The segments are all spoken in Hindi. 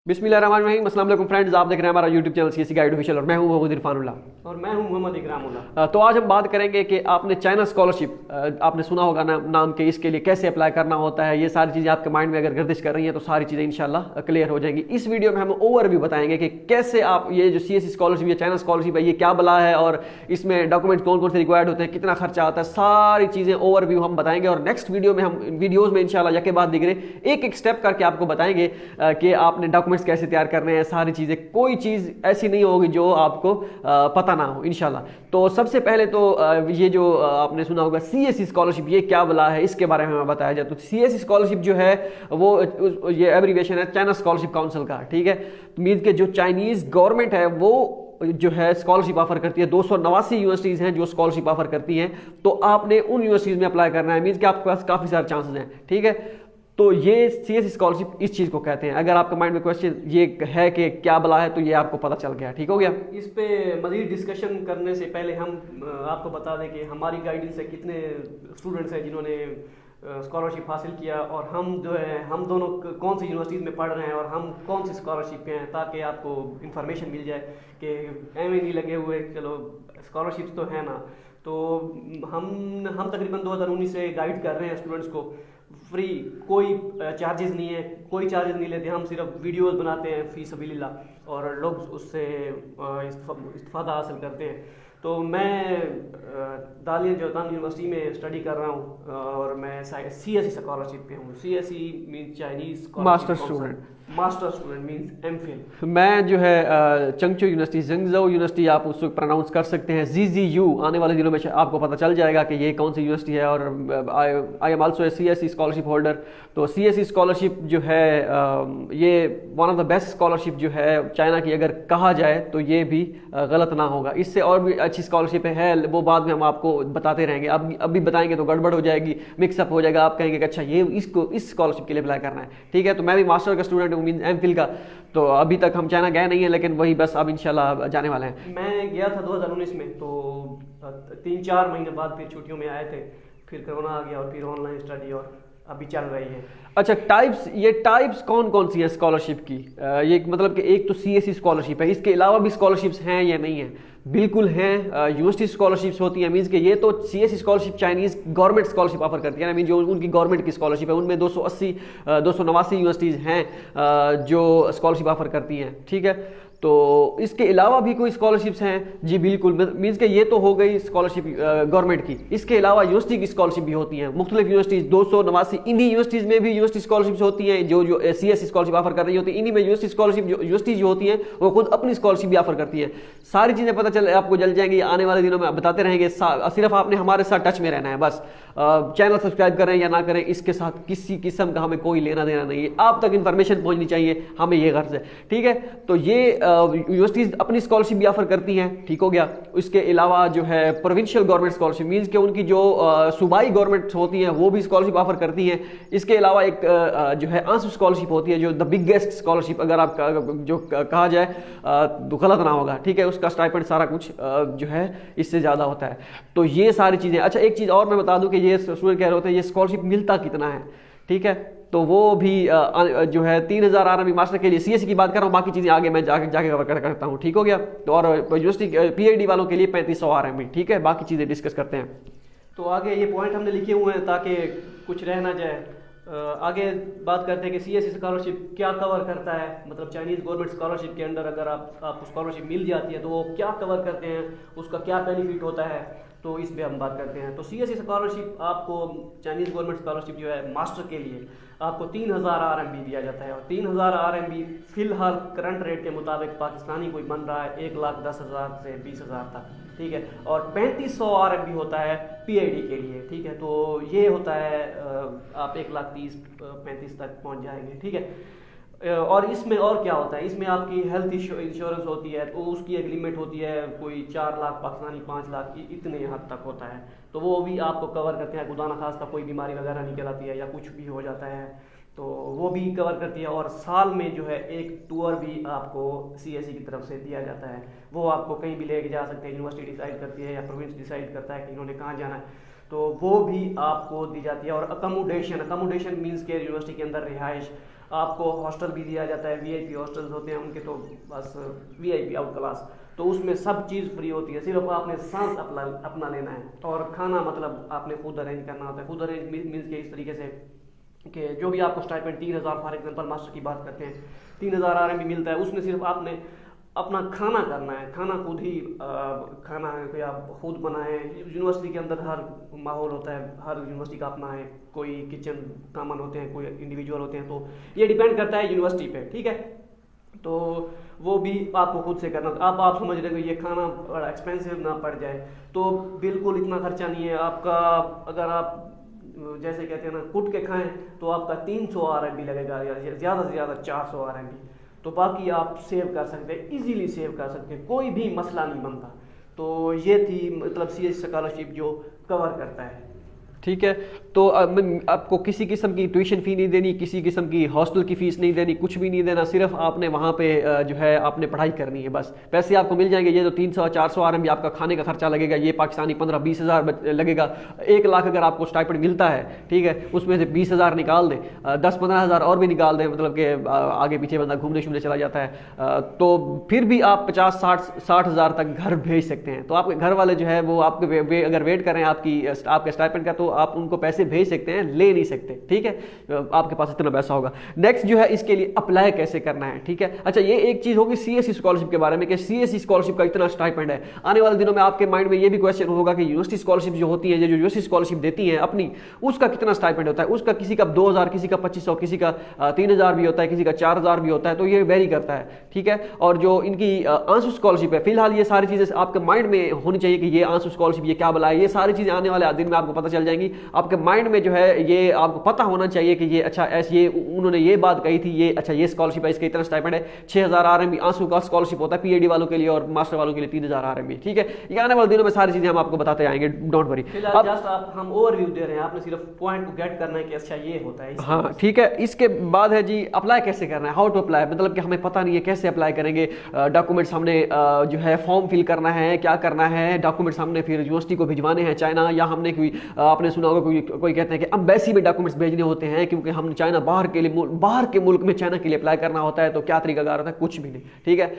बिस्मिल्लाहिर्रहमानिर्रहीम। अस्सलाम वालेकुम फ्रेंड्स, आप देख रहे हैं हमारा YouTube channel CSC guide official और मैं हूं मोहम्मद इरफानुल्लाह। और मैं हूं मोहम्मद इकरामुल्लाह। तो आज हम बात करेंगे कि आपने चाइना स्कॉलरशिप आपने सुना होगा नाम के, इसके लिए कैसे अप्लाई करना होता है। ये सारी चीज़ें आपके माइंड में अगर गर्दिश कर रही हैं तो सारी चीज़ें इंशाल्लाह क्लियर हो जाएंगी। इस वीडियो में हम ओवरव्यू बताएंगे कि कैसे आप ये जो सीएससी स्कॉलरशिप या चाइना स्कॉलरशिप है ये क्या बला है और इसमें डॉक्यूमेंट्स कौन कौन से रिक्वायर्ड होते हैं, कितना खर्चा आता है, सारी चीज़ें ओवरव्यू हम बताएंगे। और नेक्स्ट वीडियो में हम वीडियोज़ में इंशाल्लाह यके बाद दिख रहे एक एक स्टेप करके आपको बताएंगे कि आपने डॉक्यूमेंट्स कैसे तैयार करने हैं, सारी चीज़ें। कोई चीज़ ऐसी नहीं होगी जो आपको पता ना हो इंशाल्लाह। तो सबसे पहले तो ये जो आपने सुना होगा सीएससी स्कॉलरशिप ये क्या बला है, इसके बारे में बताया जाए तो सीएससी स्कॉलरशिप जो है वो ये एब्रीविएशन है चाइना स्कॉलरशिप काउंसिल का। ठीक है, मीन्स के जो चाइनीज़ गवर्नमेंट है वो जो है स्कॉलरशिप ऑफर करती है। 289 यूनिवर्सिटीज़ हैं जो स्कॉलरशिप ऑफर करती हैं, तो आपने उन यूनिवर्सिटीज़ में अप्लाई करना है। मीन्स कि आपके पास काफ़ी सारे चांसेस हैं। ठीक है, तो ये सीएससी स्कॉलरशिप इस चीज़ को कहते हैं। अगर आपके माइंड में क्वेश्चन ये है कि क्या बला है तो ये आपको पता चल गया। ठीक हो गया। इस पे मज़ीद डिस्कशन करने से पहले हम आपको बता दें कि हमारी गाइडेंस से कितने स्टूडेंट्स हैं जिन्होंने स्कॉलरशिप हासिल किया और हम जो है हम दोनों कौन सी यूनिवर्सिटीज़ में पढ़ रहे हैं और हम कौन सी स्कॉलरशिप पे हैं, ताकि आपको इन्फॉर्मेशन मिल जाए कि एम नहीं लगे हुए चलो स्कॉलरशिप तो है ना। तो हम तकरीबन 2019 से गाइड कर रहे हैं स्टूडेंट्स को फ्री, कोई चार्जेस नहीं है, कोई चार्जेस नहीं लेते। हम सिर्फ वीडियोस बनाते हैं फी सबीलिल्लाह और लोग उससे इस्तिफादा हासिल करते हैं। तो मैं दालिया जोतान यूनिवर्सिटी में स्टडी कर रहा हूँ और मैं सीएससी स्कॉलरशिप पे हूँ। CSC means Chinese master student, master student means MPhil. मैं जो है चंगचू यूनिवर्सिटी, जंगजो यूनिवर्सिटी आप उसको प्रोनाउंस कर सकते हैं, जीजीयू। आने वाले दिनों में आपको पता चल जाएगा कि ये कौन सी यूनिवर्सिटी है। और I am also a CSC scholarship holder. तो सीएससी स्कॉलरशिप जो है ये one of the best scholarship जो है चाइना की, अगर कहा जाए तो ये भी गलत ना होगा। इससे और भी अच्छी स्कॉलरशिप है, वो बाद में हम आपको बताते रहेंगे। अभी बताएंगे तो गड़बड़ हो जाएगी, मिक्सअप हो जाएगा। आप कहेंगे कि अच्छा ये इस स्कॉलरशिप के लिए अप्लाई करना है। ठीक है, तो मैं भी मास्टर का स्टूडेंट हूँ मीन एमफिल का। तो अभी तक हम चाइना गए नहीं है, लेकिन वही बस अब इंशाल्लाह जाने वाले हैं। मैं गया था 2019 में, तो 3-4 महीने बाद फिर छुट्टियों में आए थे, फिर कोरोना आ गया और फिर ऑनलाइन स्टडी और अभी चल रही है। अच्छा, टाइप्स कौन कौन सी है स्कॉलरशिप की? ये मतलब कि एक तो सीएससी स्कॉलरशिप है, इसके अलावा भी स्कॉलरशिप्स हैं या नहीं है? बिल्कुल हैं। यूनिवर्सिटी स्कॉलरशिप्स होती हैं। मीन्स कि ये तो CSC scholarship Chinese government scholarship offer करती है ना, मीन जो उनकी गवर्नमेंट की स्कॉलरशिप है उनमें 289 यूनिवर्सिटीज़ हैं जो स्कॉलरशिप ऑफर करती हैं। ठीक है, तो इसके अलावा भी कोई स्कॉलरशिप्स हैं? जी बिल्कुल। मीन्स कि ये तो हो गई स्कॉलरशिप गवर्नमेंट की। इसके अलावा यूनिवर्सिटी की स्कॉलरशिप भी होती हैं, मुख्तलिफ यूनिवर्सिटीज़ 289 इन्हीं यूनिवर्सिटीज़ में भी यूनिवर्सिटी स्कॉलरशिप्स होती हैं जो सीएससी स्कॉलरशिप ऑफर कर रही होती है। इन्हीं में यूनिवर्सिटी स्कॉलरशिप यूनिवर्सिटीज़ जो होती हैं वो खुद अपनी स्कॉलरशिप भी ऑफर करती है। सारी चीज़ें पता चल आपको जल जाएंगी, आने वाले दिनों में बताते रहेंगे। सिर्फ आपने हमारे साथ टच में रहना है बस। चैनल सब्सक्राइब करें या ना करें, इसके साथ किसी किस्म का हमें कोई लेना देना नहीं है। आप तक इन्फॉर्मेशन पहुंचनी चाहिए, हमें ये गर्ज है। ठीक है, तो ये यूनिवर्सिटीज़ अपनी स्कॉलरशिप भी ऑफर करती हैं। ठीक हो गया। इसके अलावा जो है प्रोविंशियल गवर्नमेंट स्कॉलरशिप, मीन्स कि उनकी जो सूबाई गवर्नमेंट होती हैं वो भी स्कॉलरशिप ऑफर करती हैं। इसके अलावा एक जो है आंसू स्कॉलरशिप होती है जो द बिगेस्ट स्कॉलरशिप, अगर आप जो कहा जाए तो गलत ना होगा। ठीक है, उसका स्टाइपेंड सारा कुछ जो है इससे ज़्यादा होता है। तो ये सारी चीज़ें। अच्छा, एक चीज़ और मैं बता दूं कि ये स्टूडेंट कह रहे होते हैं ये स्कॉलरशिप मिलता कितना है। ठीक है, तो वो भी जो है 3000 आरएमबी मास्टर के लिए। सीएससी की बात कर रहा हूँ, बाकी चीज़ें आगे मैं जाके कवर करता हूँ। ठीक हो गया। तो और यूनिवर्सिटी पीएचडी वालों के लिए 3500 आरएमबी। ठीक है, बाकी चीज़ें डिस्कस करते हैं। तो आगे ये पॉइंट हमने लिखे हुए हैं ताकि कुछ रह ना जाए। आगे बात करते हैं कि सीएससी स्कॉलरशिप क्या कवर करता है, मतलब चाइनीज़ गवर्नमेंट स्कॉलरशिप के अंदर अगर आपको स्कॉलरशिप मिल जाती है तो वो क्या कवर करते हैं, उसका क्या बेनिफिट होता है, तो इस पे हम बात करते हैं। तो सीएससी स्कॉलरशिप आपको, चाइनीज़ गवर्नमेंट स्कॉलरशिप जो है मास्टर के लिए आपको 3000 आरएमबी दिया जाता है। और 3000 आरएमबी फिलहाल करंट रेट के मुताबिक पाकिस्तानी कोई बन रहा है 1,10,000 से 20,000 तक। ठीक है, और 3500 आरएमबी होता है पीआईडी के लिए। ठीक है, तो ये होता है आप 1,30,35 तक पहुंच जाएंगे। ठीक है, और इसमें और क्या होता है, इसमें आपकी हेल्थ इंश्योरेंस होती है, तो उसकी एक लिमिट होती है, कोई 4 लाख पाकिस्तानी 5 लाख इतने हद तक होता है। तो वो भी आपको कवर करते हैं। खुदा न खास्ता कोई बीमारी वगैरह निकल आती है या कुछ भी हो जाता है तो वो भी कवर करती है। और साल में जो है एक टूर भी आपको सीएससी की तरफ से दिया जाता है। वो आपको कहीं भी लेके जा सकते हैं, यूनिवर्सिटी डिसाइड करती है या प्रोविंस डिसाइड करता है कि इन्होंने कहाँ जाना है, तो वो भी आपको दी जाती है। और अकोमोडेशन मीन्स के यूनिवर्सिटी के अंदर रिहाइश, आपको हॉस्टल भी दिया जाता है, वीआईपी हॉस्टल्स होते हैं उनके, तो बस वीआईपी आउट क्लास, तो उसमें सब चीज़ फ्री होती है, सिर्फ आपने सांस अपना लेना है। और खाना मतलब आपने खुद अरेंज करना होता है। खुद अरेंज मीन्स के इस तरीके से कि जो भी आपको स्टाइपेंड 3000 फॉर एग्जांपल मास्टर की बात करते हैं 3000 RMB मिलता है, उसमें सिर्फ आपने अपना खाना करना है, खाना खुद ही खाना है, कोई आप खुद बनाएं। यूनिवर्सिटी के अंदर हर माहौल होता है, हर यूनिवर्सिटी का अपना है, कोई किचन कॉमन होते हैं, कोई इंडिविजुअल होते हैं, तो ये डिपेंड करता है यूनिवर्सिटी पे, ठीक है। तो वो भी आपको खुद से करना। आप समझ रहे हो ये खाना बड़ा एक्सपेंसिव ना पड़ जाए, तो बिल्कुल इतना खर्चा नहीं है आपका। अगर आप जैसे कहते हैं ना कुट के खाएं तो आपका 300 RMB लगेगा, या ज़्यादा से ज़्यादा 400 RMB, तो बाकी आप सेव कर सकते हैं, इजीली सेव कर सकते हैं, कोई भी मसला नहीं बनता। तो ये थी मतलब CS स्कॉलरशिप जो कवर करता है। ठीक है, तो आपको किसी किस्म की ट्यूशन फ़ी नहीं देनी, किसी किस्म की हॉस्टल की फ़ीस नहीं देनी, कुछ भी नहीं देना, सिर्फ आपने वहाँ पे जो है आपने पढ़ाई करनी है बस। पैसे आपको मिल जाएंगे, ये तो 300-400 RMB आपका खाने का खर्चा लगेगा, ये पाकिस्तानी 15-20 हज़ार लगेगा। 1 लाख अगर आपको स्टाइपेंड मिलता है, ठीक है, उसमें से 20 हज़ार निकाल दें, 10-15 हज़ार और भी निकाल दें, मतलब कि आगे पीछे बंदा घूमने शूमने चला जाता है, तो फिर भी आप 50-60 हज़ार तक घर भेज सकते हैं। तो आपके घर वाले जो है वो आपके अगर वेट करें आपके स्टाइपेंड का, तो आप उनको पैसे भेज सकते हैं, ले नहीं सकते, ठीक है, आपके पास इतना पैसा होगा। नेक्स्ट जो है इसके लिए अप्लाई कैसे करना है, ठीक है। अच्छा, ये एक चीज होगी CSE स्कॉलरशिप के बारे में कि CSE स्कॉलरशिप का इतना स्टाइपेंड है। आने वाले दिनों में आपके माइंड में ये भी क्वेश्चन होगा कि यूनिवर्सिटी स्कॉलरशिप जो होती है, जो यूनिवर्सिटी स्कॉलरशिप देती है अपनी, उसका कितना स्टाइपेंड होता है। उसका किसी का 2000, किसी का 2500, किसी का 3000 भी होता है, किसी का 4000 भी होता है, तो ये वेरी करता है, ठीक है। और जो इनकी आंसू स्कॉलरशिप है, फिलहाल ये सारी चीजें आपके माइंड में होनी चाहिए कि ये आंसू स्कॉलरशिप ये क्या बुला है। ये सारी चीजें आने वाले दिन में आपको पता चल जाएंगी। आपके माइंड में जो है ये आपको पता होना चाहिए कि ये अच्छा ऐसे ये उन्होंने ये बात कही थी, ये अच्छा ये स्कॉलरशिप है, इसका इतना स्टाइपेंड है। 6000 RMB आंसू का स्कॉलरशिप होता है PhD वालों के लिए, और मास्टर वालों के लिए 3000 RMB, ठीक है। ये आने वाले दिनों में सारी चीजें हम आपको बताते आएंगे, डोंट वरी। फिलहाल जस्ट हम ओवरव्यू दे रहे हैं, आपने सिर्फ पॉइंट को गेट करना है कि अच्छा ये होता है। हाँ, ठीक है। इसके बाद है जी अप्लाई कैसे करना है, हाउ टू अप्लाई, मतलब कि हमें पता नहीं है कैसे अप्लाई करेंगे। डॉक्यूमेंट्स हमने जो है फॉर्म फिल करना है, क्या करना है, डॉक्यूमेंट्स हमने फिर यूनिवर्सिटी को भिजवाने हैं चाइना, या हमने आपने सुना होगा कोई कहते हैं कि एम्बेसी में डॉक्यूमेंट्स भेजने होते हैं, क्योंकि हम चाइना बाहर के मुल्क में चाइना के लिए अप्लाई करना होता है। तो क्या तरीकाकार होता है, कुछ भी नहीं, ठीक है।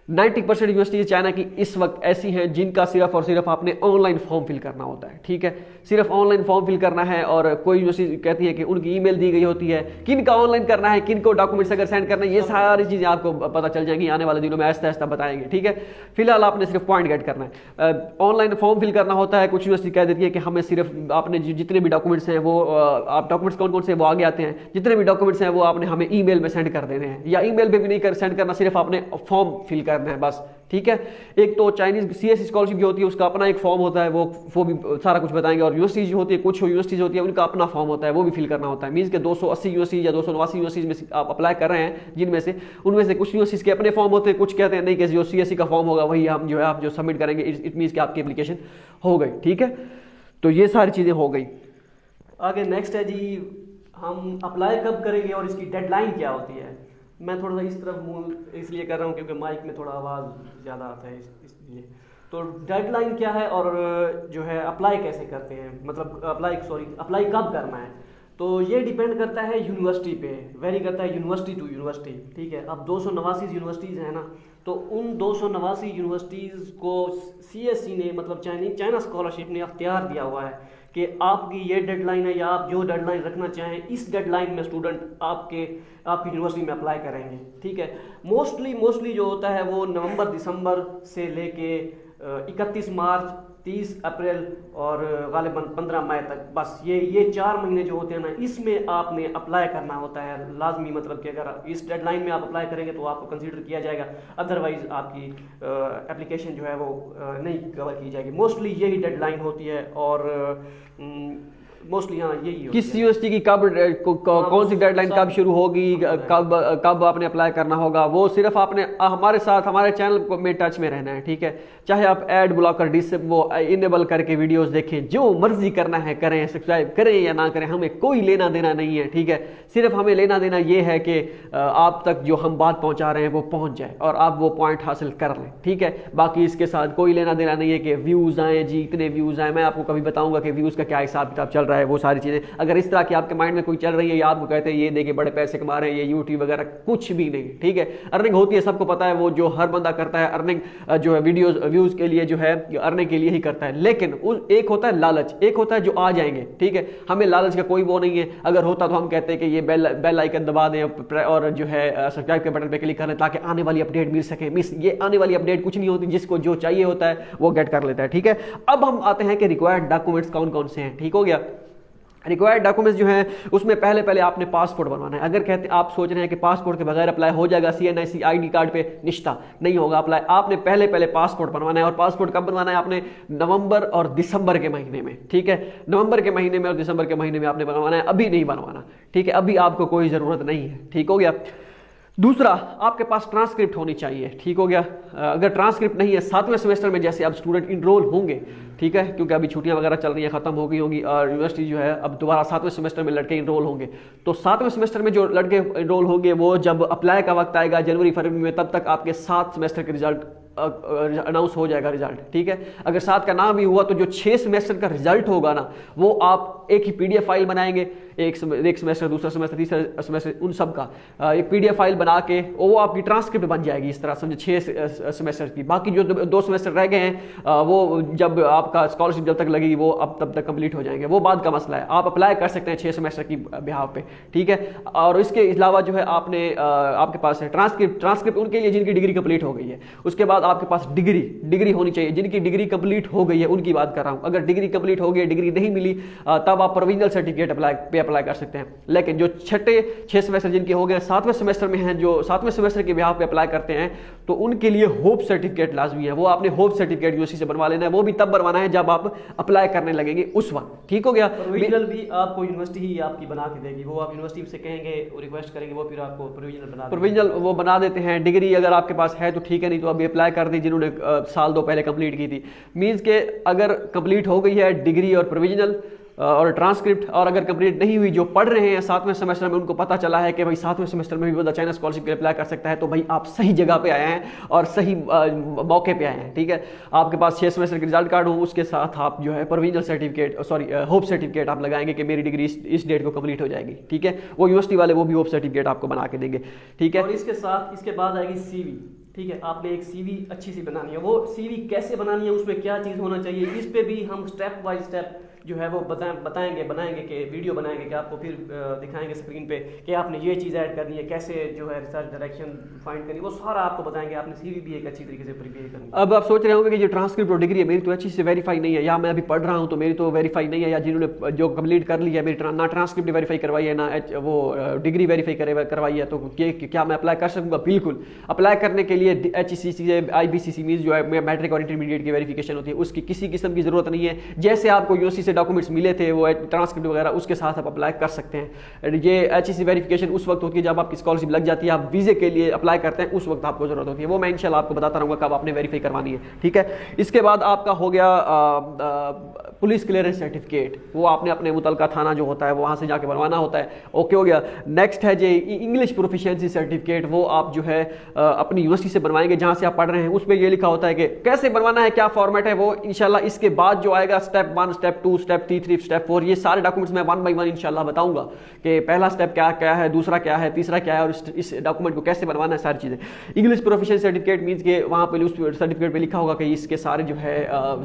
90% यूनिवर्सिटीज चाइना की इस वक्त ऐसी हैं जिनका सिर्फ और सिर्फ आपने ऑनलाइन फॉर्म फिल करना होता है, ठीक है। सिर्फ ऑनलाइन फॉर्म फिल करना है, और कोई यूनिवर्सिटी कहती है कि उनकी ईमेल दी गई होती है, किन का ऑनलाइन करना है, किन को डॉक्यूमेंट्स अगर सेंड करना है, ये सारी चीज़ें आपको पता चल जाएंगी। आने वाले दिनों में आहिस्ता आहिस्ता बताएंगे, ठीक है। फिलहाल आपने सिर्फ पॉइंट गेट करना है। ऑनलाइन फॉर्म फिल करना होता है। कुछ यूनिवर्सिटी कह देती है कि हमें सिर्फ आपने जितने भी डॉक्यूमेंट्स हैं वो आप डॉक्यूमेंट्स कौन कौन से वो आगे आते हैं, जितने भी डॉक्यूमेंट्स हैं वो आपने हमें ईमेल में सेंड कर देने हैं, या ईमेल पे भी नहीं सेंड करना, सिर्फ आपने फॉर्म फिल करना है बस, ठीक है। एक तो चाइनीज CS स्कॉलरशिप जो होती है उसका अपना एक फॉर्म होता है, वो भी सारा कुछ बताएंगे। और यूनिवर्सिटी जो होती है, कुछ यूनिवर्सिटीज होती है उनका अपना फॉर्म होता है, वो भी फिल करना होता है। मीन्स के 280 यूनिवर्सिटी या 289 यूनिवर्सिटीज में आप अप्लाई कर रहे हैं, जिनमें से उनमें से कुछ यूनिवर्सिटीज के अपने फॉर्म होते हैं, कुछ कहते हैं नहीं कि जो CSE का फॉर्म होगा वही हम जो है आप जो सबमिट करेंगे, इट मीन्स कि आपकी एप्लीकेशन हो गई, ठीक है। तो ये सारी चीज़ें हो गई। आगे नेक्स्ट है जी, हम अप्लाई कब करेंगे और इसकी डेडलाइन क्या होती है। मैं थोड़ा सा इस तरफ मुंह इसलिए कर रहा हूँ क्योंकि माइक में थोड़ा आवाज़ ज़्यादा आता है, इसलिए। तो डेडलाइन क्या है और जो है अप्लाई कैसे करते हैं, मतलब अप्लाई कब करना है, तो ये डिपेंड करता है यूनिवर्सिटी पे, वेरी करता है यूनिवर्सिटी टू यूनिवर्सिटी, ठीक है। अब 289 यूनिवर्सिटीज़ हैं ना, तो उन 289 यूनिवर्सिटीज़ को CSE ने, मतलब चाइना स्कॉलरशिप ने अख्तियार दिया हुआ है कि आपकी ये डेडलाइन है, या आप जो डेडलाइन रखना चाहें इस डेडलाइन में स्टूडेंट आपकी यूनिवर्सिटी में अप्लाई करेंगे, ठीक है। मोस्टली जो होता है वो नवंबर दिसंबर से लेके 31 मार्च 30 अप्रैल और गालिबन 15 मई तक, बस ये 4 महीने जो होते हैं ना, इसमें आपने अप्लाई करना होता है लाजमी। मतलब कि अगर इस डेडलाइन में आप अप्लाई करेंगे तो आपको कंसीडर किया जाएगा, अदरवाइज आपकी एप्लीकेशन जो है वो नहीं कवर की जाएगी। मोस्टली यही डेडलाइन होती है, और मोस्टली हाँ यही किस यूनिवर्सिटी की कौन सी डेडलाइन कब शुरू होगी, कब आपने अप्लाई करना होगा, वो सिर्फ आपने हमारे साथ हमारे चैनल में टच में रहना है, ठीक है। चाहे आप ऐड ब्लॉकर वो इनेबल करके वीडियोस देखें, जो मर्जी करना है करें, सब्सक्राइब करें या ना करें, हमें कोई लेना देना नहीं है, ठीक है। सिर्फ हमें लेना देना ये है कि आप तक जो हम बात पहुंचा रहे हैं वो पहुंच जाए और आप वो पॉइंट हासिल कर लें, ठीक है। बाकी इसके साथ कोई लेना देना नहीं है कि व्यूज़ आए जी, इतने व्यूज़ आए। मैं आपको कभी बताऊंगा कि व्यूज़ का क्या हिसाब किताब चल रहा है, वो सारी चीज़ें अगर इस तरह की आपके माइंड में कोई चल रही है या आपको कहते हैं ये देखिए बड़े पैसे कमा रहे हैं, ये यूट्यूब वगैरह, कुछ भी नहीं, ठीक है। अर्निंग होती है, सबको पता है, वो जो हर बंदा करता है अर्निंग जो है वीडियोस व्यूज के लिए जो है अर्निंग के लिए ही करता है। लेकिन एक होता है लालच, एक होता है जो आ जाएंगे, ठीक है। हमें लालच का कोई वो नहीं है, अगर होता तो हम कहते हैं कि ये बेल आइकन दबा दें और जो है सब्सक्राइब के बटन पे क्लिक करें ताकि आने वाली अपडेट मिल सके। ये आने वाली अपडेट कुछ नहीं होती, जिसको जो चाहिए होता है वो गेट कर लेता है, ठीक है। अब हम आते हैं कि रिक्वायर्ड डॉक्यूमेंट्स कौन कौन से हैं, ठीक हो गया। रिक्वायर्ड डॉक्यूमेंट्स जो हैं उसमें पहले आपने पासपोर्ट बनवाना है। अगर कहते आप सोच रहे हैं कि पासपोर्ट के बगैर अप्लाई हो जाएगा CNIC ID कार्ड पे, निश्ता नहीं होगा अप्लाई। आपने पहले पासपोर्ट बनवाना है, और पासपोर्ट कब बनवाना है आपने? नवंबर और दिसंबर के महीने में, ठीक है। नवंबर के महीने में और दिसंबर के महीने में आपने बनवाना है, अभी नहीं बनवाना, ठीक है। अभी आपको कोई ज़रूरत नहीं है, ठीक हो गया। दूसरा, आपके पास ट्रांसक्रिप्ट होनी चाहिए, ठीक हो गया। अगर ट्रांसक्रिप्ट नहीं है 7वें सेमेस्टर में जैसे अब स्टूडेंट इनरोल होंगे, ठीक है, क्योंकि अभी छुट्टियां वगैरह चल रही हैं, खत्म हो गई होंगी और यूनिवर्सिटी जो है अब दोबारा 7वें सेमेस्टर में लड़के इनरोल होंगे। तो 7वें सेमेस्टर में जो लड़के इनरोल होंगे वो जब अप्लाई का वक्त आएगा जनवरी फरवरी में, तब तक आपके 7 सेमेस्टर के रिजल्ट अनाउंस हो जाएगा, रिजल्ट, ठीक है। अगर 7 का ना भी हुआ तो जो 6 सेमेस्टर का रिजल्ट होगा ना, वो आप एक ही PDF फाइल बनाएंगे, एक सेमेस्टर, दूसरा सेमेस्टर, तीसरा सेमेस्टर, उन सब का एक PDF फाइल बना के वो आपकी ट्रांसक्रिप्ट बन जाएगी, इस तरह समझे 6 सेमेस्टर की। बाकी जो 2 सेमेस्टर रह गए हैं वो जब आपका स्कॉलरशिप जब तक लगेगी वो अब तब तक कंप्लीट हो जाएंगे, वो बाद का मसला है। आप अप्लाई कर सकते हैं 6 सेमेस्टर की बिहाफ पे, ठीक है। और इसके अलावा जो है आपने आपके पास है ट्रांसक्रिप्ट उनके लिए जिनकी डिग्री कंप्लीट हो गई है। उसके बाद आपके पास डिग्री होनी चाहिए, जिनकी डिग्री कंप्लीट हो गई है उनकी बात कर रहा हूं। अगर डिग्री कंप्लीट हो गई, डिग्री नहीं मिली, तब आप प्रोविजनल सर्टिफिकेट अप्लाई कर सकते हैं। लेकिन जो 6 सेमेस्टर जिनके हो गए, 7वें सेमेस्टर में हैं, जो 7वें सेमेस्टर के बिहाफ पे अप्लाई करते हैं, तो उनके लिए होप सर्टिफिकेट लाजमी है। वो आपने होप सर्टिफिकेट यूनिवर्सिटी से बनवा लेना है, वो भी तब बनवाना है जब आप अप्लाई करने लगेंगे उस वक्त, ठीक हो गया। प्रोविजनल भी आपको यूनिवर्सिटी ही आपकी बना के देगी, वो आप यूनिवर्सिटी से कहेंगे, रिक्वेस्ट करेंगे, वो फिर आपको प्रोविजनल वो बना देते हैं। डिग्री अगर आपके पास है तो ठीक है, नहीं तो अभी अप्लाई कर दी जिन्होंने साल 2 पहले कंप्लीट की थी। मींस के अगर कंप्लीट हो गई है डिग्री और प्रोविजनल और ट्रांसक्रिप्ट, और अगर कंप्लीट नहीं हुई, जो पढ़ रहे हैं 7वें सेमेस्टर में, उनको पता चला है कि भाई 7वें सेमेस्टर में भी बंदा चाइना स्कॉलरशिप के लिए अप्लाई कर सकता है, तो भाई आप सही जगह पे आए हैं और सही मौके पे आए हैं, ठीक है। आपके पास 6 सेमेस्टर के रिजल्ट कार्ड हो, उसके साथ आप जो है प्रोविजनल सर्टिफिकेट होप सर्टिफिकेट आप लगाएंगे कि मेरी डिग्री इस डेट को कंप्लीट हो जाएगी, ठीक है। वो यूनिवर्सिटी वाले वो भी होप सर्टिफिकेट आपको बना के देंगे, ठीक है। और इसके साथ इसके बाद आएगी CV, ठीक है। आपने एक CV अच्छी सी बनानी है। वो CV कैसे बनानी है, उसमें क्या चीज़ होना चाहिए, इस पे भी हम स्टेप बाय स्टेप जो है वो बनाएंगे कि वीडियो बनाएंगे कि आपको फिर दिखाएंगे स्क्रीन पे कि आपने ये चीज़ ऐड करनी है, कैसे जो है रिसर्च डायरेक्शन फाइंड करनी है, वो सारा आपको बताएंगे। आपने CV भी एक अच्छी तरीके से प्रिपेयर करनी है। अब आप सोच रहे होंगे कि ये ट्रांसक्रिप्ट और डिग्री है, मेरी तो अच्छी से वेरीफाई नहीं है, या मैं अभी पढ़ रहा हूँ तो मेरी तो वेरीफाई नहीं है, या जिन्होंने जो कंप्लीट कर लिया है मेरी ना ट्रांसक्रिप्ट वेरीफाई करवाई है, ना वो डिग्री वेरीफाई करवाई है, तो क्या मैं अप्लाई कर सकूँगा? बिल्कुल। अप्लाई करने के लिए HECC IBCC मींस जो है मैट्रिक और इंटरमीडिएट की वेरिफिकेशन होती है, उसकी किसी किस्म की जरूरत नहीं है। जैसे आपको यूनिवर्सिटी से डॉक्यूमेंट्स मिले थे वो ट्रांसक्रिप्ट वगैरह, उसके साथ आप अप्लाई कर सकते हैं। ये HEC वेरिफिकेशन उस वक्त होती है जब आपकी स्कॉलरशिप लग जाती है, आप वीजे के लिए अप्लाई करते हैं, उस वक्त आपको जरूरत होती है। वो मैं इंशाल्लाह आपको बताता रहूंगा कब आपने वेरीफाई करवानी है, ठीक है। इसके बाद आपका हो गया पुलिस क्लियरेंस सर्टिफिकेट, वो आपने अपने मुतलका थाना जो होता है वहां से जाके बनवाना होता है, ओके हो गया। नेक्स्ट है जी इंग्लिश प्रोफिशिएंसी सर्टिफिकेट, वो आप जो है अपनी यूनिवर्सिटी से बनवाएंगे जहां से आप पढ़ रहे हैं। उसमें ये लिखा होता है कि कैसे बनवाना है, क्या फॉर्मेट है, वो इंशाल्लाह इसके बाद जो आएगा स्टेप 1, स्टेप 2, स्टेप 3, स्टेप 4, ये सारे डॉक्यूमेंट्स मैं 1 बाय 1 इंशाल्लाह बताऊंगा कि पहला स्टेप क्या क्या है, दूसरा क्या है, तीसरा क्या है, और इस डॉक्यूमेंट को कैसे बनवाना है, सारी चीजें। इंग्लिश प्रोफिशिएंसी सर्टिफिकेट मींस के वहां पे उस सर्टिफिकेट पे लिखा होगा कि इसके सारे जो है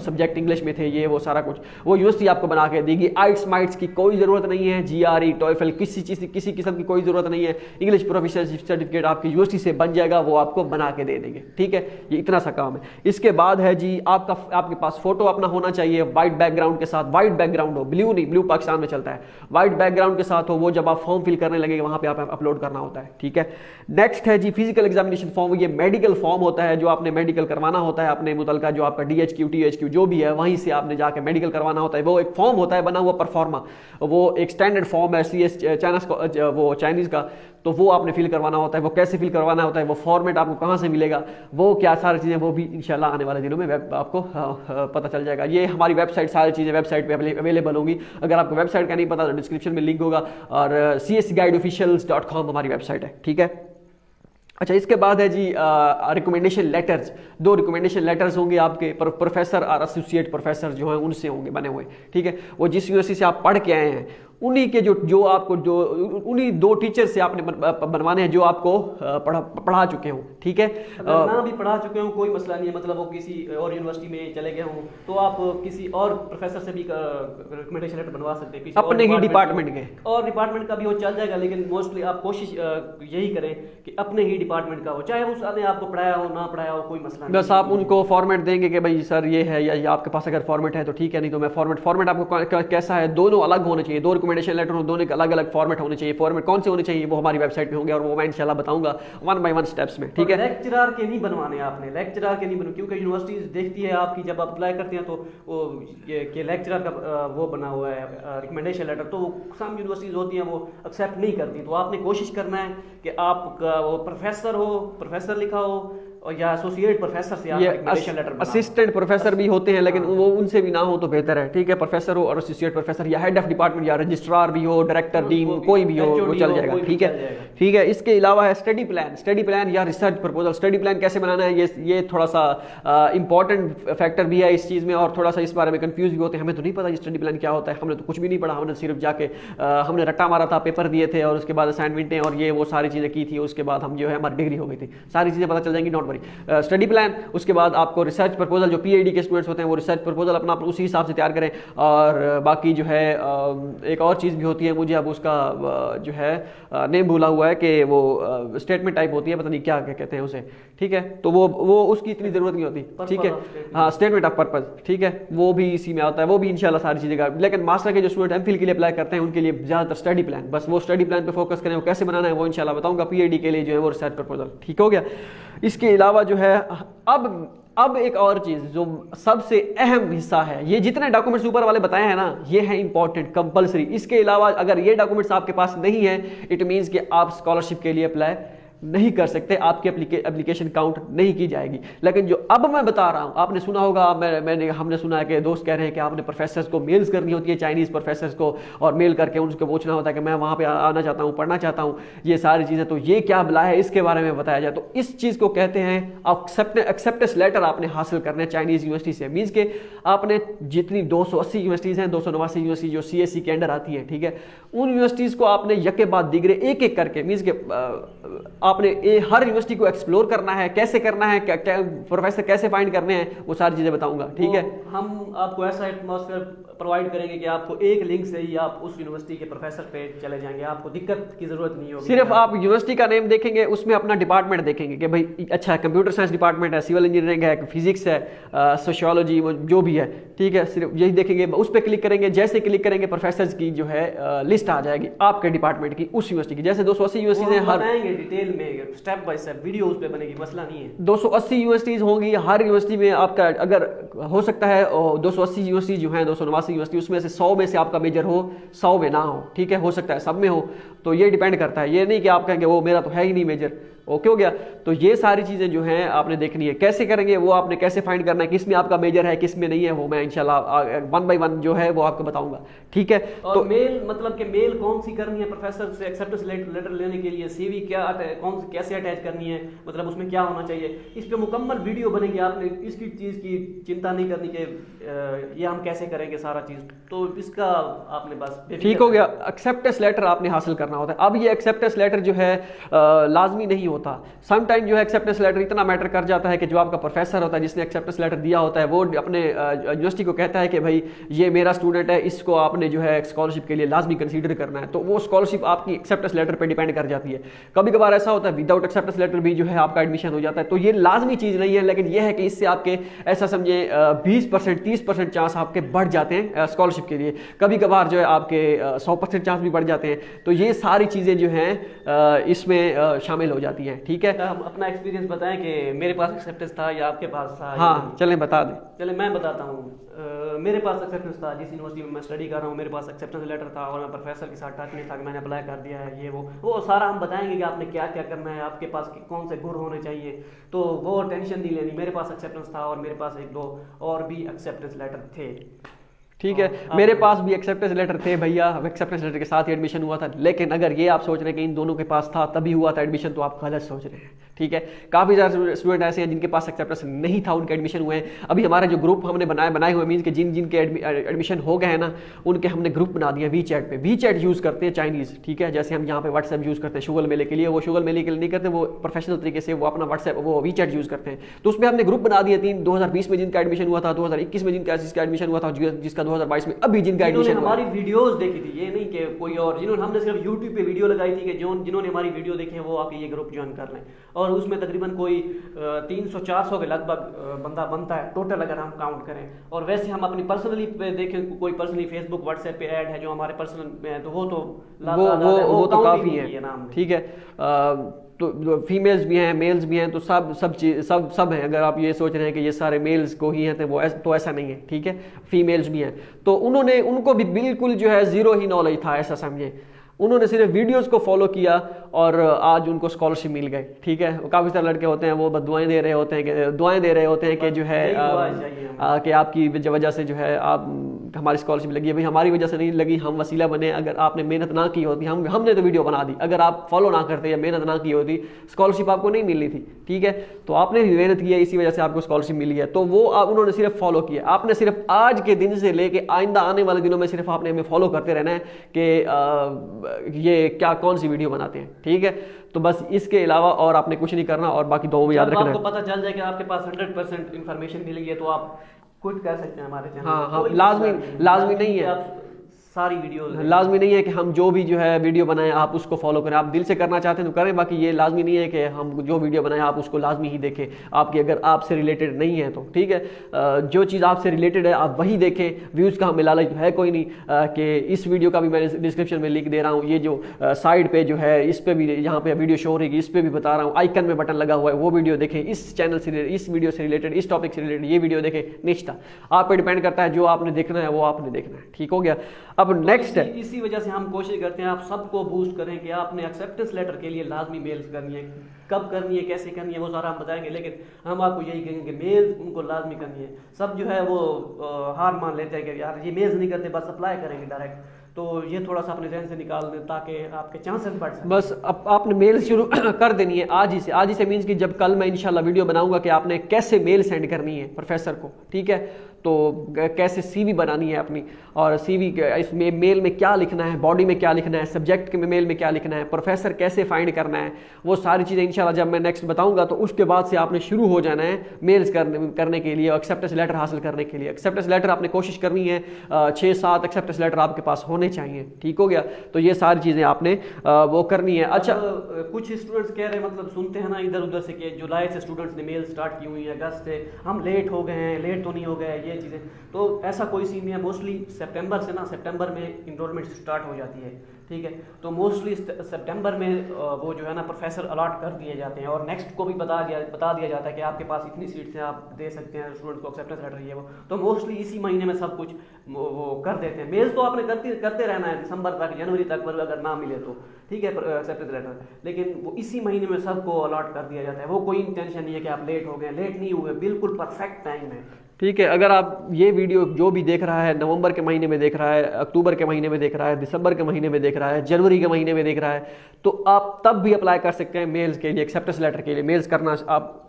सब्जेक्ट इंग्लिश में थे, ये वो सारा कुछ वो यूनिवर्सिटी आपको बना के देगी। आइट्स माइट्स की कोई जरूरत नहीं है, GRE टॉयफल किसी चीज किसी किस्म की कोई जरूरत नहीं है। इंग्लिश प्रोफिशिएंसी सर्टिफिकेट आपकी यूनिवर्सिटी से बन जाएगा, वो आपको बना के दे देंगे, ठीक है। ये इतना सा काम है। इसके बाद है जी आपके पास फोटो अपना होना चाहिए व्हाइट बैकग्राउंड के साथ, व्हाइट बैकग्राउंड हो, ब्लू नहीं, ब्लू पाकिस्तान में चलता है, व्हाइट बैकग्राउंड के साथ हो, वो जब आप फॉर्म फिल करने लगेंगे वहां पे आप अपलोड करना होता है, ठीक है। नेक्स्ट है जी फिजिकल एग्जामिनेशन फॉर्म, ये मेडिकल फॉर्म होता है जो आपने मेडिकल करवाना होता है अपने मुतलका जो आपका DHQ THQ जो भी है वहीं से आपने जाके मेडिकल करवाना होता है। वो एक फॉर्म होता है बना हुआ परफॉर्मा, वो एक स्टैंडर्ड फॉर्म है CS वो चाइनीज का, तो वो आपने फिल करवाना होता है। वो कैसे फिल करवाना होता है, वो फॉर्मेट आपको कहाँ से मिलेगा, वो क्या सारी चीज़ें, वो भी इंशाल्लाह आने वाले दिनों में आपको पता चल जाएगा। ये हमारी वेबसाइट, सारी चीज़ें वेबसाइट पे अवेलेबल होंगी। अगर आपको वेबसाइट का नहीं पता तो डिस्क्रिप्शन में लिंक होगा, और csguideofficials.com हमारी वेबसाइट है, ठीक है। अच्छा, इसके बाद है जी रिकमेंडेशन लेटर्स। 2 रिकमेंडेशन लेटर्स होंगे आपके प्रोफेसर और एसोसिएट प्रोफेसर जो हैं उनसे होंगे बने हुए, ठीक है। वो जिस यूनिवर्सिटी से आप पढ़ के आए हैं उन्हीं के जो आपको जो उन्हीं 2 टीचर से आपने बनवाने हैं जो आपको पढ़ा चुके हो, ठीक है। अगर ना भी पढ़ा चुके हो कोई मसला नहीं है, मतलब वो किसी और यूनिवर्सिटी में चले गए हों तो आप किसी और प्रोफेसर से भी रिकमेंडेशन लेटर बनवा सकते हैं, अपने ही डिपार्टमेंट के। और डिपार्टमेंट का भी वो चल जाएगा, लेकिन मोस्टली आप कोशिश यही करें कि अपने ही डिपार्टमेंट का हो, चाहे उसने आपको पढ़ाया हो ना पढ़ाया हो, कोई मसला नहीं। बस आप उनको फॉर्मेट देंगे कि भाई सर ये है, या आपके पास अगर फॉर्मेट है तो ठीक है, नहीं तो मैं फॉर्मेट आपको कैसा है, दोनों अलग होने चाहिए। 2 रिकमेंडेशन लेटर हो, दोनों के अलग अलग फॉर्मेट होने चाहिए। फॉर्मेट कौन से होने चाहिए वो हमारी वेबसाइट पे होंगे और वो मैं इंशाल्लाह बताऊंगा 1 बाय 1 स्टेप्स में, ठीक है। लेक्चरर के नहीं बनवाने आपने, लेक्चरर के नहीं बनवाने, क्योंकि यूनिवर्सिटीज देखती है आपकी जब आप अप्लाई करते हैं तो वो ये लेक्चरर का वो बना हुआ है रिकमेंडेशन लेटर, तो सम यूनिवर्सिटीज होती हैं वो एक्सेप्ट नहीं करती। तो आपने कोशिश करना है कि आपका वो प्रोफेसर लिखा हो और या एसोसिएट प्रोफेसर से आप रिकमेंडेशन लेटर बनाओ। असिस्टेंट प्रोफेसर भी होते हैं लेकिन वो उनसे भी ना हो तो बेहतर है, ठीक है। प्रोफेसर हो और एसोसिएट प्रोफेसर या हेड ऑफ डिपार्टमेंट या रजिस्ट्रार भी हो, डायरेक्टर, डीन, कोई भी हो वो चल जाएगा, ठीक है, ठीक है। इसके अलावा है स्टडी प्लान या रिसर्च प्रपोजल। स्टडी प्लान कैसे बनाना है ये थोड़ा सा इंपॉर्टेंट फैक्टर भी है इस चीज़ में, और थोड़ा सा इस बारे में कंफ्यूज भी होते हैं। हमें तो नहीं पता ये स्टडी प्लान क्या होता है, हमने तो कुछ भी नहीं पढ़ा, हमने सिर्फ जाके हमने रट्टा मारा था, पेपर दिए थे और उसके बाद असाइनमेंटें और ये वो सारी चीज़ें की थी, उसके बाद हम जो है हमारी डिग्री हो गई थी। सारी चीज़ें पता चल जाएंगी, डोंट वरी। स्टडी प्लान, उसके बाद आपको रिसर्च प्रपोजल, जो पीएचडी के स्टूडेंट्स होते हैं वो रिसर्च प्रपोजल अपना उसी हिसाब से तैयार करें। और बाकी जो है एक और चीज़ भी होती है, मुझे अब उसका जो है नेम भूला हुआ है कि वो स्टेटमेंट टाइप होती है, पता नहीं क्या कहते हैं उसे, ठीक है। तो वो उसकी इतनी ज़रूरत नहीं होती, ठीक है। हाँ, स्टेटमेंट ऑफ पर्पस, ठीक है, वो भी इसी में आता है, वो भी इंशाल्लाह सारी चीज़ें का। लेकिन मास्टर के जो स्टूडेंट एमफिल के लिए अप्लाई करते हैं उनके लिए ज़्यादातर स्टडी प्लान, बस वो स्टडी प्लान पे फोकस करें, वो कैसे बनाना है वो इंशाल्लाह बताऊंगा। पीएचडी के लिए जो है वो रिसर्च प्रपोजल, ठीक हो गया। इसके अलावा जो है अब एक और चीज जो सबसे अहम हिस्सा है, ये जितने डॉक्यूमेंट्स ऊपर वाले बताए हैं ना ये है इंपॉर्टेंट, कंपलसरी। इसके अलावा अगर ये डॉक्यूमेंट्स आपके पास नहीं है, इट मींस कि आप स्कॉलरशिप के लिए अप्लाई नहीं कर सकते, आपकी एप्लीकेशन काउंट नहीं की जाएगी। लेकिन जो अब मैं बता रहा हूं, आपने सुना होगा, हमने सुना है कि दोस्त कह रहे हैं कि आपने प्रोफेसर्स को मेल्स करनी होती है, चाइनीज प्रोफेसर्स को, और मेल करके उनको पूछना होता है कि मैं वहां पे आना चाहता हूं, पढ़ना चाहता हूं, ये सारी चीजें। तो ये क्या बला है, इसके बारे में बताया जाए तो इस चीज को कहते हैं एक्सेप्टेंस लेटर आपने हासिल करना है चाइनीज यूनिवर्सिटी से। मीन्स के आपने जितनी 280 यूनिवर्सिटीज हैं, 289 यूनिवर्सिटी जो सीएससी के अंडर आती है, ठीक है, उन यूनिवर्सिटीज को आपने यके बाद दिगरे एक एक करके, मीन्स के आपने हर यूनिवर्सिटी को एक्सप्लोर करना है, कैसे करना है, प्रोफेसर कैसे फाइंड करने हैं, वो सारी चीजें बताऊंगा, ठीक है। हम आपको ऐसा एटमॉस्फेयर प्रोवाइड करेंगे कि आपको एक लिंक से ही आप उस यूनिवर्सिटी के प्रोफेसर पे चले जाएंगे, आपको दिक्कत की जरूरत नहीं होगी। सिर्फ आप यूनिवर्सिटी का नेम देखेंगे, उसमें अपना डिपार्टमेंट देखेंगे कि भाई अच्छा कंप्यूटर साइंस डिपार्टमेंट है, सिविल इंजीनियरिंग है, फिजिक्स है, सोशियोलॉजी, जो भी है, ठीक है, सिर्फ यही देखेंगे, उस पर क्लिक करेंगे। जैसे क्लिक करेंगे प्रोफेसर की जो है लिस्ट आ जाएगी आपके डिपार्टमेंट की, उस यूनिवर्सिटी की। जैसे 280 यूनिवर्सिटीज हैं, हर डिटेल में स्टेप बाय स्टेप वीडियो उस पे बनेगी, मसला नहीं है। 280 यूनिवर्सिटीज होंगी, हर यूनिवर्सिटी में आपका अगर हो सकता है 280 यूनिवर्सिटी जो है 289 यूनिवर्सिटी, उसमें से 100 में से आपका मेजर हो, 100 में ना हो, ठीक है, हो सकता है सब में हो, तो ये डिपेंड करता है। ये नहीं कि आप कहेंगे वो मेरा तो है ही नहीं मेजर, ओके हो गया। तो ये सारी चीजें जो हैं आपने देखनी है, कैसे करेंगे वो आपने कैसे फाइंड करना है, किस में आपका मेजर है किस में नहीं है, वो मैं इंशाल्लाह 1 बाय 1 जो है वो आपको बताऊंगा, ठीक है। और तो मेल मतलब कि मेल कौन सी करनी है प्रोफेसर से एक्सेप्टेंस लेटर लेने के लिए, सीवी क्या कौन सी कैसे अटैच करनी है, मतलब उसमें क्या होना चाहिए, इस पे मुकम्मल वीडियो बनेगी। आपने इसकी चीज की चिंता नहीं करनी कि ये हम कैसे करेंगे सारा चीज, तो इसका आपने बस ठीक हो गया। एक्सेप्टेंस लेटर आपने हासिल करना होता है। अब ये एक्सेप्टेंस लेटर जो है लाजमी नहीं होता, समटाइम जो है एक्सेप्टेंस लेटर इतना मैटर कर जाता है कि जो आपका प्रोफेसर होता है जिसने एक्सेप्टेंस लेटर दिया होता है वो अपने यूनिवर्सिटी को कहता है कि भाई ये मेरा स्टूडेंट है, इसको आपने जो है स्कॉलरशिप के लिए लाजमी कंसीडर करना है, तो वो स्कॉलरशिप आपकी एक्सेप्टेंस लेटर पे डिपेंड कर जाती है। कभी कभार ऐसा होता है विदाउट एक्सेप्टेंस लेटर भी जो है आपका एडमिशन हो जाता है, तो ये लाजमी चीज़ नहीं है, लेकिन यह है कि इससे आपके ऐसा समझे 20% 30% चांस आपके बढ़ जाते हैं स्कॉलरशिप के लिए। कभी कभार जो है आपके 100% चांस भी बढ़ जाते हैं। तो ये सारी चीज़ें जो हैं इसमें शामिल हो जाती हैं, ठीक है। हम अपना एक्सपीरियंस बताएं कि मेरे पास एक्सेप्टेंस था या आपके पास था। हाँ चलें बता दें। चले मैं बताता हूँ। मेरे पास एक्सेप्टेंस था, जिस यूनिवर्सिटी में मैं स्टडी कर रहा हूँ मेरे पास एक्सेप्टेंस लेटर था, और मैं प्रोफेसर के साथ टच में था कि मैंने अप्लाई कर दिया है, ये वो सारा हम बताएंगे कि आपने क्या क्या करना है, आपके पास कौन से गुण होने चाहिए, तो वो टेंशन नहीं लेनी। मेरे पास एक्सेप्टेंस था और मेरे पास 1-2 और भी एक्सेप्टेंस लेटर थे। ठीक है। मेरे पास भी एक्सेप्टेंस लेटर थे भैया, एक्सेप्टेंस लेटर के साथ ही एडमिशन हुआ था। लेकिन अगर ये आप सोच रहे हैं कि इन दोनों के पास था तभी हुआ था एडमिशन, तो आप गलत सोच रहे हैं, ठीक है। काफ़ी सारे स्टूडेंट ऐसे हैं जिनके पास एक्सेप्टेंस नहीं था, उनके एडमिशन हुए हैं। अभी हमारे जो ग्रुप हमने बनाए हुए मीन्स के जिनके एडमिशन हो गए हैं ना, उनके हमने ग्रुप बना दिया वी चैट पे। वी चैट यूज़ करते हैं चाइनीज़, ठीक है। जैसे हम यहाँ पे व्हाट्सएप यूज़ करते हैं शुगल मेले के लिए, वो शुगल मेले के लिए नहीं करते, वो प्रोफेशनल तरीके से वो अपना व्हाट्सएप वो वी चैट यूज़ करते हैं। तो उसमें हमने ग्रुप बना दिए 2020 में जिनका एडमिशन हुआ था, 2021 में जिनका एडमिशन हुआ था, जिसका 2022 में अभी जिनका एडमिशन हमारी वीडियोस देखी थी, ये नहीं कि कोई और, जिन्होंने हमने सिर्फ यूट्यूब पे वीडियो लगाई थी कि जिन्होंने हमारी वीडियो देखी है वो आके ये ग्रुप ज्वाइन कर लें। और उसमें तकरीबन कोई 300-400 के लगभग बंदा बनता है टोटल अगर हम काउंट करें। और वैसे हम अपनी पर्सनली पे देखें, कोई पर्सनली फेसबुक व्हाट्सएप पे ऐड है जो हमारे पर्सनल में है, तो वो तो काफ़ी है, ठीक है। तो फीमेल्स भी हैं, मेल्स भी हैं, तो सब हैं। अगर आप ये सोच रहे हैं कि ये सारे मेल्स को ही हैं तो ऐसा नहीं है, ठीक है। फीमेल्स भी हैं, तो उनको भी बिल्कुल जो है ज़ीरो ही नॉलेज था, ऐसा समझे। उन्होंने सिर्फ वीडियोस को फॉलो किया और आज उनको स्कॉलरशिप मिल गई, ठीक है। काफ़ी सारे लड़के होते हैं वो बस दुआएं दे रहे होते हैं कि जो है कि आपकी वजह से जो है आप हमारी स्कॉलरशिप लगी है। भाई हमारी वजह से नहीं लगी, हम वसीला बने। अगर आपने मेहनत ना की होती, हमने तो वीडियो बना दी, अगर आप फॉलो ना करते या मेहनत ना की होती, स्कॉलरशिप आपको नहीं मिलनी थी, ठीक है। तो आपने भी मेहनत की है, इसी वजह से आपको स्कॉलरशिप मिली है। तो वो उन्होंने सिर्फ फॉलो किया। आपने सिर्फ आज के दिन से लेके आइंदा आने वाले दिनों में सिर्फ आपने हमें फॉलो करते रहना है कि ये कौन सी वीडियो बनाते हैं, ठीक है। तो बस इसके अलावा और आपने कुछ नहीं करना, और बाकी दो में याद रखना है। आपको पता चल जाए कि आपके पास 100% इन्फॉर्मेशन मिल गई है तो आप कुछ कर सकते हैं हमारे चैनल। हाँ, लाजमी नहीं है, सारी वीडियो लाजमी नहीं है कि हम जो भी जो है वीडियो बनाएं आप उसको फॉलो करें। आप दिल से करना चाहते हैं तो करें, बाकी ये लाजमी नहीं है कि हम जो वीडियो बनाएं आप उसको लाजमी ही देखें। आपकी अगर आपसे रिलेटेड नहीं है तो ठीक है, जो चीज़ आपसे रिलेटेड है आप वही देखें। व्यूज़ का हमें लालच है कोई नहीं कि इस वीडियो का भी मैं डिस्क्रिप्शन में लिंक दे रहा हूँ। ये जो साइड पे जो है इस पर भी, यहाँ पे वीडियो शो हो रही है, इस पर भी बता रहा हूँ, आइकन में बटन लगा हुआ है, वो वीडियो देखें। इस चैनल से, इस वीडियो से रिलेटेड, इस टॉपिक से रिलेटेड ये वीडियो देखें। निश्चित आप पे डिपेंड करता है, जो आपने देखना है वो आपने देखना है, ठीक हो गया। अब नेक्स्ट है, इसी वजह से हम कोशिश करते हैं आप सबको बूस्ट करें कि आपने एक्सेप्टेंस लेटर के लिए लाजमी मेल्स करनी है। कब करनी है, कैसे करनी है, वो सारा हम बताएंगे, लेकिन हम आपको यही कहेंगे कि मेल्स उनको लाजमी करनी है। सब जो है वो हार मान लेते हैं कि यार ये मेल्स नहीं करते, बस अप्लाई करेंगे डायरेक्ट। तो ये थोड़ा सा अपने जहन से निकाल दें ताकि आपके चांसेस बढ़ सकें। बस अब आपने मेल शुरू कर देनी है आज ही से मीन्स कि जब कल मैं इंशाल्लाह वीडियो बनाऊंगा कि आपने कैसे मेल सेंड करनी है प्रोफेसर को, ठीक है। तो कैसे सीवी बनानी है अपनी, और सीवी इसमें मेल में क्या लिखना है, बॉडी में क्या लिखना है, सब्जेक्ट के मेल में क्या लिखना है, प्रोफेसर कैसे फाइंड करना है, वो सारी चीज़ें इंशाल्लाह जब मैं नेक्स्ट बताऊंगा तो उसके बाद से आपने शुरू हो जाना है मेल्स करने के लिए, एक्सेप्टेंस लेटर हासिल करने के लिए। एक्सेप्टेंस लेटर आपने कोशिश करनी है 6-7 एक्सेप्टेंस लेटर आपके पास होने चाहिए, ठीक हो गया। तो ये सारी चीज़ें आपने वो करनी है। अच्छा, कुछ स्टूडेंट्स कह रहे हैं, मतलब सुनते हैं ना इधर उधर से कि जुलाई से स्टूडेंट्स ने मेल स्टार्ट की हुई है, अगस्त से हम लेट हो गए हैं, लेट तो नहीं हो गए ये चीज़ें। तो ऐसा कोई सीन नहीं है। मोस्टली सितंबर में इनरोलमेंट स्टार्ट हो जाती है, ठीक है। तो मोस्टली सितंबर में वो जो है ना प्रोफेसर अलॉट कर दिए जाते हैं, और नेक्स्ट को भी बता दिया जाता है कि आपके पास इतनी सीट्स हैं, आप दे सकते हैं स्टूडेंट्स को एक्सेप्टेंस लेटर ये वो। तो मोस्टली इसी महीने में सब कुछ वो कर देते हैं। मेल्स तो आपने करते रहना है दिसंबर तक, जनवरी तक, अगर ना मिले तो ठीक है एक्सेप्टेंस लेटर, लेकिन वो इसी महीने में सबको अलॉट कर दिया जाता है। वो कोई टेंशन नहीं है कि आप लेट हो गए, लेट नहीं हुए, बिल्कुल परफेक्ट टाइम है, ठीक है। अगर आप ये वीडियो जो भी देख रहा है नवंबर के महीने में देख रहा है, अक्टूबर के महीने में देख रहा है, दिसंबर के महीने में देख रहा है, जनवरी के महीने में देख रहा है, तो आप तब भी अप्लाई कर सकते हैं मेल्स के लिए, एक्सेप्टेंस लेटर के लिए। मेल्स करना आप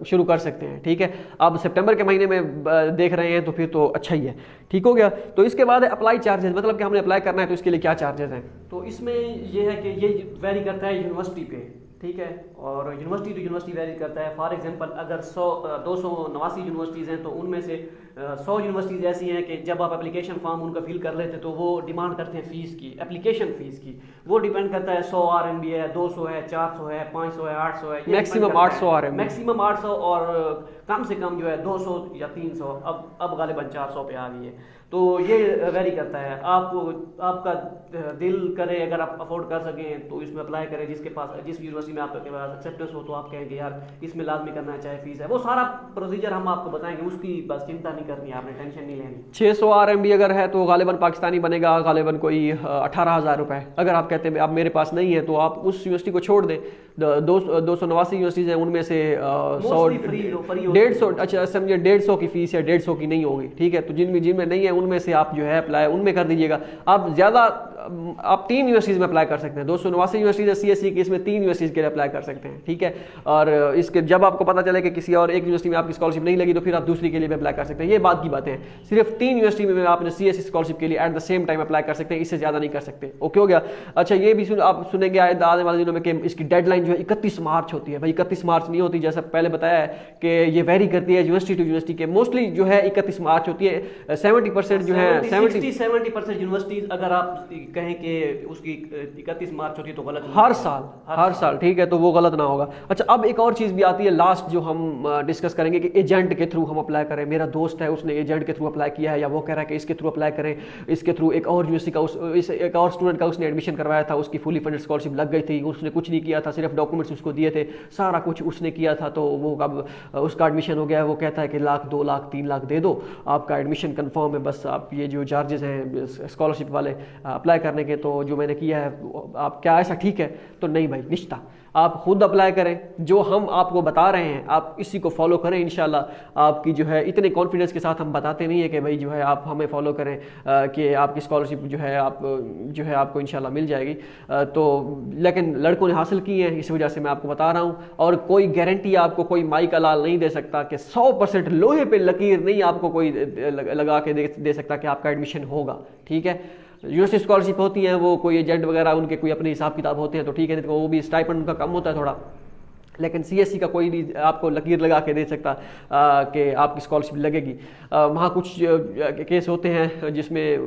शुरू कर सकते हैं, ठीक है। आप सितंबर के महीने में देख रहे हैं तो फिर तो अच्छा ही है, ठीक हो गया। तो इसके बाद अप्लाई चार्जेस, मतलब कि हमने अप्लाई करना है तो इसके लिए क्या चार्जेस हैं। तो इसमें ये है कि ये वेरी करता है यूनिवर्सिटी पे, ठीक है, और यूनिवर्सिटी टू यूनिवर्सिटी वेरी करता है। फॉर एग्जांपल अगर 289 यूनिवर्सिटीज़ हैं तो उनमें से 100 यूनिवर्सिटीज़ ऐसी हैं कि जब आप एप्लीकेशन फॉर्म उनका फिल कर लेते तो वो डिमांड करते हैं फ़ीस की, एप्लीकेशन फ़ीस की। वो डिपेंड करता है 100 RMB है, 200 है, 400 है, 500 है, 800 है, मैक्सिमम 800 RMB, मैक्सिमम 800, और कम से कम जो है 200 या 300, अब गालिबन 400 पे आ गई है। तो ये वेरी करता है। आपका दिल करे, अगर आप अफोर्ड कर सकें तो इसमें अप्लाई करें। जिस यूनिवर्सिटी में आपके पास एक्सेप्टेंस हो तो आप कहेंगे यार इसमें लाजमी करना है, चाहे फीस है, वो सारा प्रोसीजर हम आपको बताएंगे, उसकी बस चिंता नहीं करनी है, आपने टेंशन नहीं लेनी। 600 RMB अगर है तो गालिबन पाकिस्तानी बनेगा गालिबन कोई 18,000 रुपये। अगर आप कहते हैं अब मेरे पास नहीं है तो आप उस यूनिवर्सिटी को छोड़ दें, 289 यूनिवर्सिटीज़ हैं, उनमें से 100 फ्री 150, अच्छा समझिए 150 की फीस है, 150 की नहीं होगी, ठीक है। तो जिनमें नहीं है उनमें से आप जो है अप्लाई उनमें कर दीजिएगा। आप 3 यूनिवर्सिटीज़ में अप्लाई कर सकते हैं, 289 यूनिवर्सिटीज़ है CSE की, इसमें 3 यूनिवर्सिटीज़ के लिए अप्लाई कर सकते हैं, ठीक है। और इसके जब आपको पता चले कि किसी और एक यूनिवर्सिटी में आपकी स्कॉलरशिप नहीं लगी तो फिर आप दूसरी के लिए भी अप्लाई कर सकते हैं। ये बात की बातें हैं, सिर्फ 3 यूनिवर्सिटी में आपने CSE स्कॉलरशिप के लिए at the same time apply कर सकते हैं, इससे ज़्यादा नहीं कर सकते। ओके हो गया। अच्छा ये भी आप सुनेंगे आने वाले दिनों में कि इसकी डेडलाइन जो है 31 मार्च होती है। भाई 31 मार्च नहीं होती, जैसा पहले बताया है कि ये वेरी करती है यूनिवर्सिटी टू यूनिवर्सिटी के, मोस्टली जो है 31 मार्च होती है। 70% जो है 70% यूनिवर्सिटीज अगर आप कहें कि उसकी 31 मार्च होती है तो गलत हर साल, ठीक है, तो वो गलत ना होगा। अच्छा अब एक और चीज़ भी आती है लास्ट जो हम डिस्कस करेंगे कि एजेंट के थ्रू हम अप्लाई करें। मेरा दोस्त है उसने एजेंट के थ्रू अप्लाई किया है, या वो कह रहा है कि इसके थ्रू अप्लाई करें, इसके थ्रू एक और यूनिवर्सिटी का एक और स्टूडेंट का उसने एडमिशन करवाया था, उसकी फुली फंडेड स्कॉलरशिप लग गई थी, उसने कुछ नहीं किया था, सिर्फ डॉक्यूमेंट्स उसको दिए थे, सारा कुछ उसने किया था, तो वो अब उसका एडमिशन हो गया। वो कहता है कि 1 लाख 2 लाख 3 लाख दे दो, आपका एडमिशन कंफर्म है, बस आप ये जो चार्जेस हैं स्कॉलरशिप वाले अप्लाई करने के, तो जो मैंने किया है आप क्या ऐसा ठीक है? तो नहीं भाई, निश्ता आप खुद अप्लाई करें, जो हम आपको बता रहे हैं आप इसी को फॉलो करें। इंशाल्लाह आपकी जो है इतने कॉन्फिडेंस के साथ हम बताते नहीं है कि भाई जो है आप हमें फॉलो करें कि आपकी स्कॉलरशिप जो है आपको इंशाल्लाह मिल जाएगी। तो लेकिन लड़कों ने हासिल की है, इस वजह से मैं आपको बता रहा हूँ। और कोई गारंटी आपको कोई माई का लाल नहीं दे सकता कि 100% लोहे पे लकीर नहीं आपको कोई लगा के दे सकता कि आपका एडमिशन होगा, ठीक है। यूनिवर्सिटी स्कॉलरशिप होती हैं, वो कोई एजेंट वगैरह उनके कोई अपने हिसाब किताब होते हैं तो ठीक है, नहीं तो वो भी स्टाइपेंड उनका कम होता है थोड़ा। लेकिन CSE का कोई नहीं आपको लकीर लगा के दे सकता कि आपकी स्कॉलरशिप लगेगी। वहाँ कुछ केस होते हैं जिसमें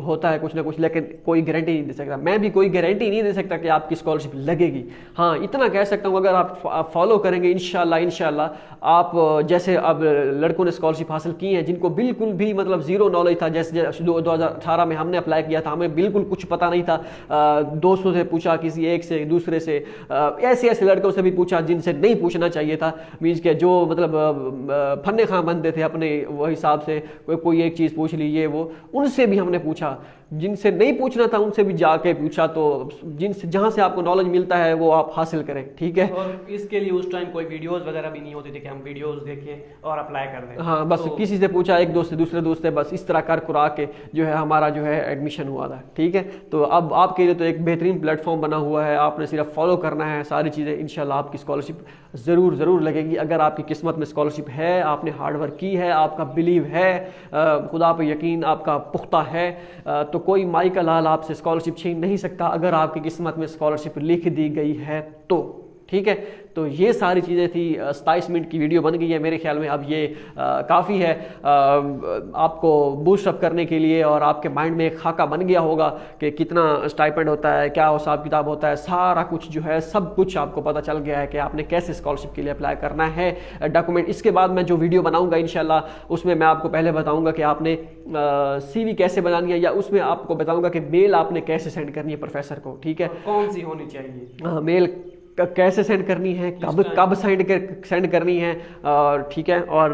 होता है कुछ ना कुछ, लेकिन कोई गारंटी नहीं दे सकता। मैं भी कोई गारंटी नहीं दे सकता कि आपकी स्कॉलरशिप लगेगी। हाँ इतना कह सकता हूँ, अगर आप फॉलो करेंगे इंशाल्लाह आप जैसे अब लड़कों ने स्कॉलरशिप हासिल की है जिनको बिल्कुल भी मतलब ज़ीरो नॉलेज था, जैसे 2018 में हमने अप्लाई किया था, हमें बिल्कुल कुछ पता नहीं था, दोस्तों से पूछा, किसी एक से दूसरे से, ऐसे लड़कों से भी पूछा जिनसे नहीं पूछना चाहिए था। मीन्स के जो मतलब फन्ने खां बनते थे अपने वो हिसाब से, कोई एक चीज़ पूछ ली ये वो, उनसे भी हमने पूछा। जिनसे नहीं पूछना था उनसे भी जाके पूछा। तो जिनसे जहाँ से आपको नॉलेज मिलता है वो आप हासिल करें, ठीक है। और इसके लिए उस टाइम कोई वीडियोस वगैरह भी नहीं होते थे कि हम वीडियोस देखें और अप्लाई कर दें। हाँ बस तो किसी से पूछा, एक दोस्त से दूसरे दोस्त से, बस इस तरह कर कुरा के जो है हमारा जो है एडमिशन हुआ था, ठीक है। तो अब आपके लिए तो एक बेहतरीन प्लेटफॉर्म बना हुआ है, आपने सिर्फ फॉलो करना है सारी चीज़ें। इंशाल्लाह आपकी स्कॉलरशिप ज़रूर लगेगी। अगर आपकी किस्मत में स्कॉलरशिप है, आपने हार्डवर्क की है, आपका बिलीव है, खुदा पर यकीन आपका पुख्ता है, तो कोई माई का लाल आपसे स्कॉलरशिप छीन नहीं सकता अगर आपकी किस्मत में स्कॉलरशिप लिख दी गई है तो, ठीक है। तो ये सारी चीज़ें थी। 27 मिनट की वीडियो बन गई है मेरे ख्याल में, अब ये काफ़ी है आपको बूस्ट अप करने के लिए, और आपके माइंड में एक खाका बन गया होगा कि कितना स्टाइपेंड होता है, क्या हिसाब किताब होता है, सारा कुछ जो है सब कुछ आपको पता चल गया है कि आपने कैसे स्कॉलरशिप के लिए अप्लाई करना है, डॉक्यूमेंट। इसके बाद मैं जो वीडियो बनाऊंगा इंशाल्लाह उसमें मैं आपको पहले बताऊंगा कि आपने CV कैसे बनानी है, या उसमें आपको बताऊंगा कि मेल आपने कैसे सेंड करनी है प्रोफेसर को, ठीक है। कौन सी होनी चाहिए मेल कैसे सेंड करनी है, कब सेंड करनी है, ठीक है। और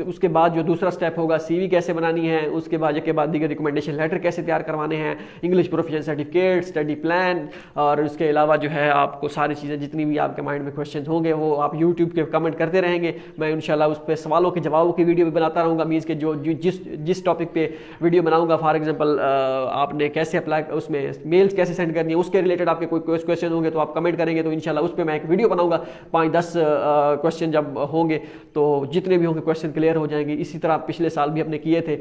उसके बाद जो दूसरा स्टेप होगा CV कैसे बनानी है, उसके बाद दीगर रिकमेंडेशन लेटर कैसे तैयार करवाने हैं, English proficiency certificate, study plan, और उसके अलावा जो है आपको सारी चीज़ें जितनी भी आपके माइंड में क्वेश्चन होंगे वो आप यूट्यूब के कमेंट करते रहेंगे। मैं इंशाल्लाह उस पर सवालों के जवाबों की वीडियो भी बनाता रहूँगा। मीन्स के जो जिस टॉपिक पे वीडियो बनाऊँगा, फॉर एग्जाम्पल आपने कैसे अप्लाई, उसमें मेल्स कैसे सेंड करनी है, उसके रिलेटेड आपके कोई क्वेश्चन होंगे तो आप कमेंट करेंगे, तो इंशाल्लाह उस पर मैं एक वीडियो बनाऊंगा। 5-10 क्वेश्चन जब होंगे तो जितने भी होंगे क्वेश्चन क्लियर हो जाएंगे। इसी तरह पिछले साल भी हमने किए थे,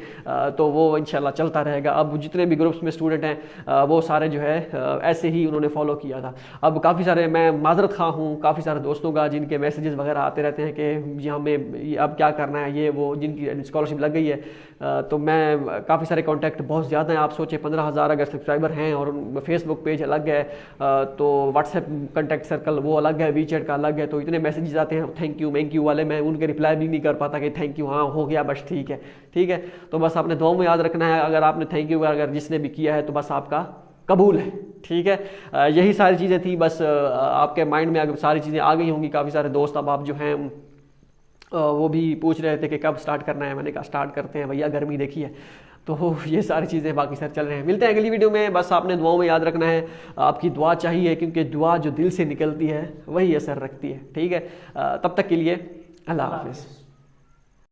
तो वो इंशाल्लाह चलता रहेगा। अब जितने भी ग्रुप्स में स्टूडेंट हैं वो सारे जो है ऐसे ही उन्होंने फॉलो किया था। अब काफ़ी सारे, मैं माजरत खा हूँ काफ़ी सारे दोस्तों का जिनके मैसेजेस वगैरह आते रहते हैं कि यहाँ में अब क्या करना है, ये वो, जिनकी स्कॉलरशिप लग गई है। तो मैं काफ़ी सारे कॉन्टैक्ट बहुत ज़्यादा हैं। आप सोचें 15,000 अगर सब्सक्राइबर हैं, और फेसबुक पेज अलग है, तो व्हाट्सएप कॉन्टैक्ट सर्कल वो अलग है, वीचैट का अलग है। तो इतने मैसेजेस आते हैं थैंक यू वाले, मैं उनके रिप्लाई भी नहीं कर पाता कि थैंक यू, हाँ हो गया बस, ठीक है। तो बस आपने दुआ में याद रखना है, अगर आपने थैंक यू अगर जिसने भी किया है तो बस आपका कबूल है, ठीक है। यही सारी चीज़ें थी, बस आपके माइंड में अगर सारी चीज़ें आ गई होंगी। काफ़ी सारे दोस्त अब आप जो हैं वो भी पूछ रहे थे कि कब स्टार्ट करना है। मैंने कहा स्टार्ट करते हैं भैया, गर्मी देखिए तो ये सारी चीज़ें बाकी सर चल रहे हैं। मिलते हैं अगली वीडियो में। बस आपने दुआओं में याद रखना है, आपकी दुआ चाहिए, क्योंकि दुआ जो दिल से निकलती है वही असर रखती है। ठीक है, तब तक के लिए अल्लाह हाफिज़।